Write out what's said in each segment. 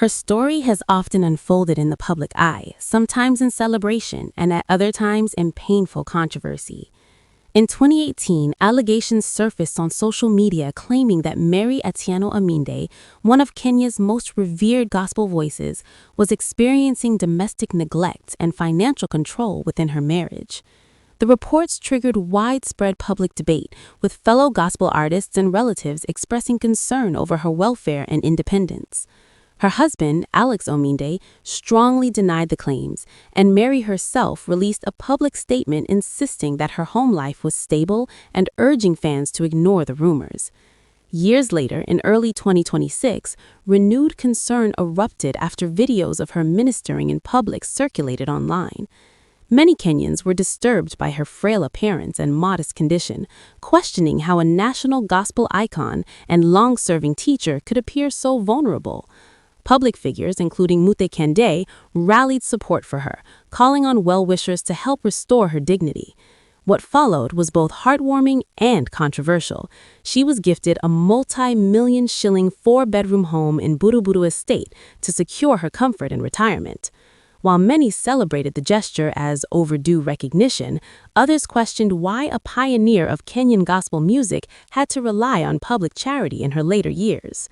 Her story has often unfolded in the public eye, sometimes in celebration and at other times in painful controversy. In 2018, allegations surfaced on social media claiming that Mary Atieno Ominde, one of Kenya's most revered gospel voices, was experiencing domestic neglect and financial control within her marriage. The reports triggered widespread public debate, with fellow gospel artists and relatives expressing concern over her welfare and independence. Her husband, Alex Ominde, strongly denied the claims, and Mary herself released a public statement insisting that her home life was stable and urging fans to ignore the rumors. Years later, in early 2026, renewed concern erupted after videos of her ministering in public circulated online. Many Kenyans were disturbed by her frail appearance and modest condition, questioning how a national gospel icon and long-serving teacher could appear so vulnerable. Public figures, including Mute Kende, rallied support for her, calling on well-wishers to help restore her dignity. What followed was both heartwarming and controversial. She was gifted a multi-million shilling 4-bedroom home in Buruburu Estate to secure her comfort in retirement. While many celebrated the gesture as overdue recognition, others questioned why a pioneer of Kenyan gospel music had to rely on public charity in her later years.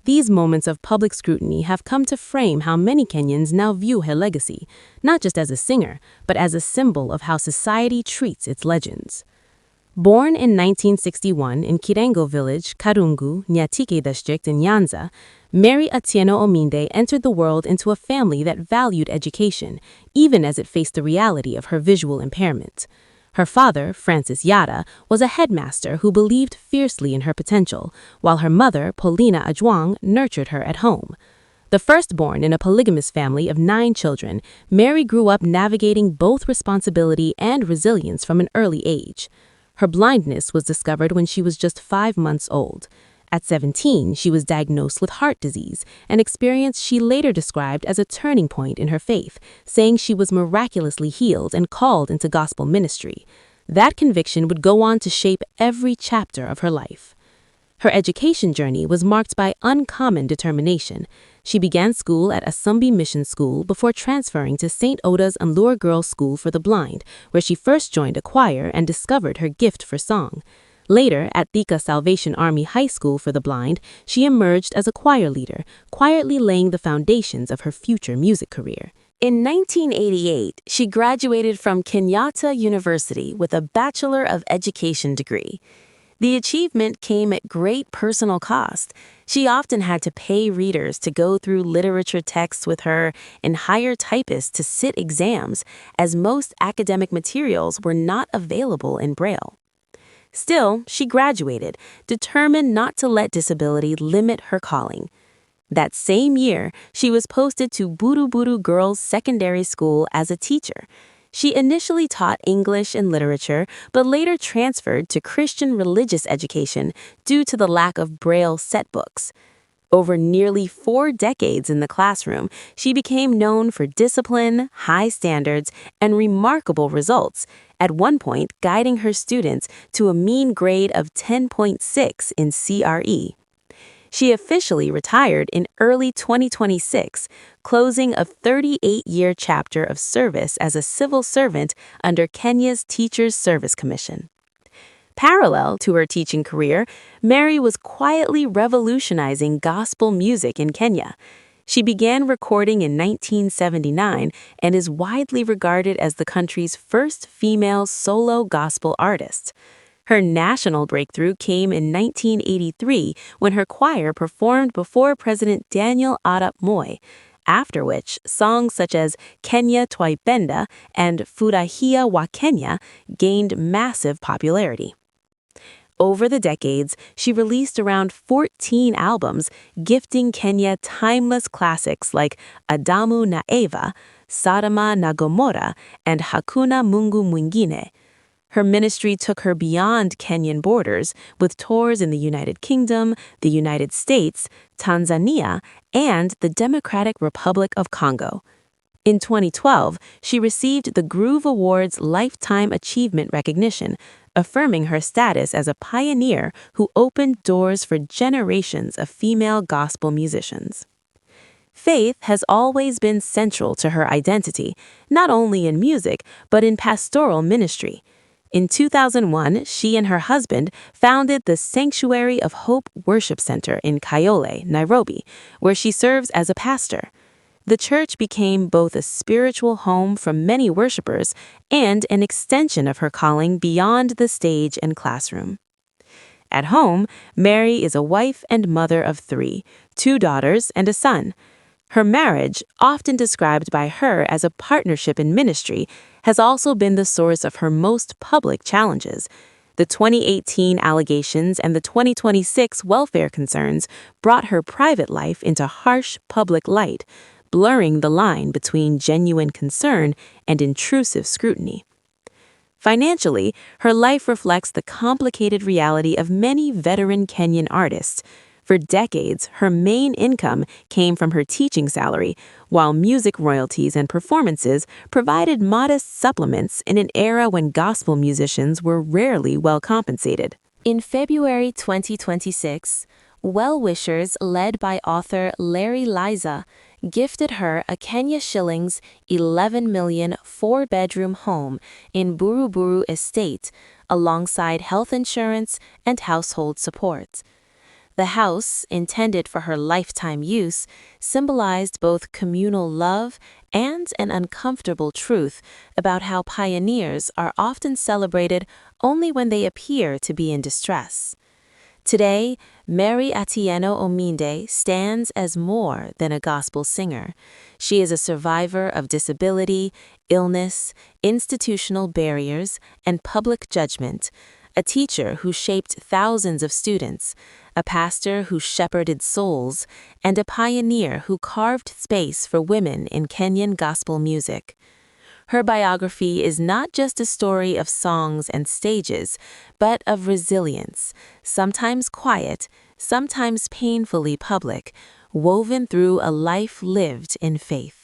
These moments of public scrutiny have come to frame how many Kenyans now view her legacy, not just as a singer, but as a symbol of how society treats its legends. Born in 1961 in Kirengo village, Karungu, Nyatike district in Nyanza, Mary Atieno Ominde entered the world into a family that valued education, even as it faced the reality of her visual impairment. Her father, Francis Yada, was a headmaster who believed fiercely in her potential, while her mother, Paulina Ajwang, nurtured her at home. The firstborn in a polygamous family of 9 children, Mary grew up navigating both responsibility and resilience from an early age. Her blindness was discovered when she was just 5 months old. At 17, she was diagnosed with heart disease, an experience she later described as a turning point in her faith, saying she was miraculously healed and called into gospel ministry. That conviction would go on to shape every chapter of her life. Her education journey was marked by uncommon determination. She began school at Asumbi Mission School before transferring to St. Oda's Allure Girls School for the Blind, where she first joined a choir and discovered her gift for song. Later, at Thika Salvation Army High School for the Blind, she emerged as a choir leader, quietly laying the foundations of her future music career. In 1988, she graduated from Kenyatta University with a Bachelor of Education degree. The achievement came at great personal cost. She often had to pay readers to go through literature texts with her and hire typists to sit exams, as most academic materials were not available in Braille. Still, she graduated, determined not to let disability limit her calling. That same year, she was posted to Buruburu Girls Secondary School as a teacher. She initially taught English and literature, but later transferred to Christian religious education due to the lack of Braille set books. Over nearly 4 decades in the classroom, she became known for discipline, high standards, and remarkable results, at one point guiding her students to a mean grade of 10.6 in CRE. She officially retired in early 2026, closing a 38-year chapter of service as a civil servant under Kenya's Teachers Service Commission. Parallel to her teaching career, Mary was quietly revolutionizing gospel music in Kenya. She began recording in 1979 and is widely regarded as the country's first female solo gospel artist. Her national breakthrough came in 1983 when her choir performed before President Daniel Arap Moi, after which songs such as Kenya Twaipenda and Furahia wa Kenya gained massive popularity. Over the decades, she released around 14 albums, gifting Kenya timeless classics like Adamu na Eva, Sodoma na Gomorrah, and Hakuna Mungu Mwingine. Her ministry took her beyond Kenyan borders, with tours in the United Kingdom, the United States, Tanzania, and the Democratic Republic of Congo. In 2012, she received the Groove Awards Lifetime Achievement Recognition, affirming her status as a pioneer who opened doors for generations of female gospel musicians. Faith has always been central to her identity, not only in music, but in pastoral ministry. In 2001, she and her husband founded the Sanctuary of Hope Worship Center in Kayole, Nairobi, where she serves as a pastor. The church became both a spiritual home for many worshipers and an extension of her calling beyond the stage and classroom. At home, Mary is a wife and mother of 3, 2 daughters and a son. Her marriage, often described by her as a partnership in ministry, has also been the source of her most public challenges. The 2018 allegations and the 2026 welfare concerns brought her private life into harsh public light, blurring the line between genuine concern and intrusive scrutiny. Financially, her life reflects the complicated reality of many veteran Kenyan artists. For decades, her main income came from her teaching salary, while music royalties and performances provided modest supplements in an era when gospel musicians were rarely well compensated. In February 2026, well-wishers led by author Larry Liza gifted her a Kenya shillings 11 million 4-bedroom home in Buruburu Estate, alongside health insurance and household support. The house, intended for her lifetime use, symbolized both communal love and an uncomfortable truth about how pioneers are often celebrated only when they appear to be in distress. Today, Mary Atieno Ominde stands as more than a gospel singer. She is a survivor of disability, illness, institutional barriers, and public judgment, a teacher who shaped thousands of students, a pastor who shepherded souls, and a pioneer who carved space for women in Kenyan gospel music. Her biography is not just a story of songs and stages, but of resilience, sometimes quiet, sometimes painfully public, woven through a life lived in faith.